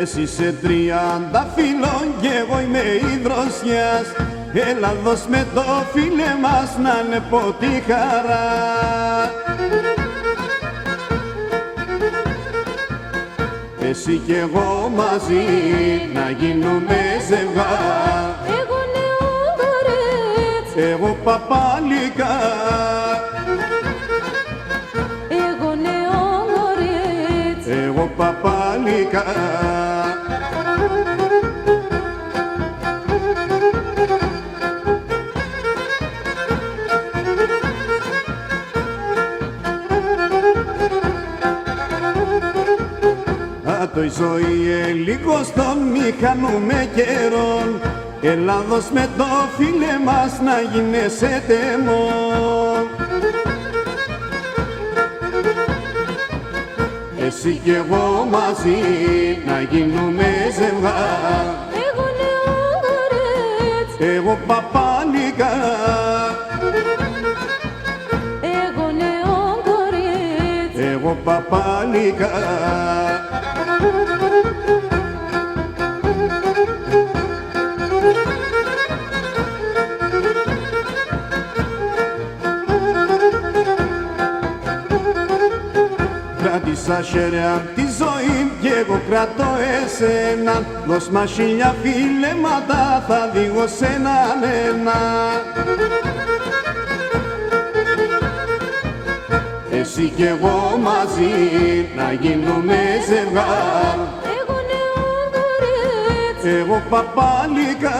Εσύ είσαι 30 φίλων κι εγώ είμαι η δροσιάς. Έλα δώσ' με το φίλε μας να είναι ποτή χαρά. Εσύ κι εγώ μαζί να γίνουμε ζευγάρ. Εγώ νεόγορετς, εγώ παπάλικα. εγώ νεόγορετς, εγώ παπάλικα. Το η ζωή λίγο στον μη χάνουμε καιρόν. Έλα δώσ' με το φίλε μας να γίνεσαι τεμόν. Εσύ κι εγώ μαζί να γίνουμε ζευγάρ. εγώ νεόγορετς, εγώ παπάλικα. εγώ νεόγορετς, εγώ παπάλικα. Κράτησα χέρια απ' τη ζωή κι εγώ κρατώ εσένα. Δώσ' μας 1000 φιλέματα θα δίγω σ' έναν ένα. Εσύ κι εγώ μαζί να γίνουμε ζευγάρ. εγώ νεόγορετς, εγώ παπάλικα.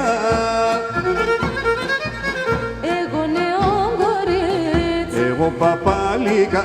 εγώ νεόγορετς, εγώ παπάλικα.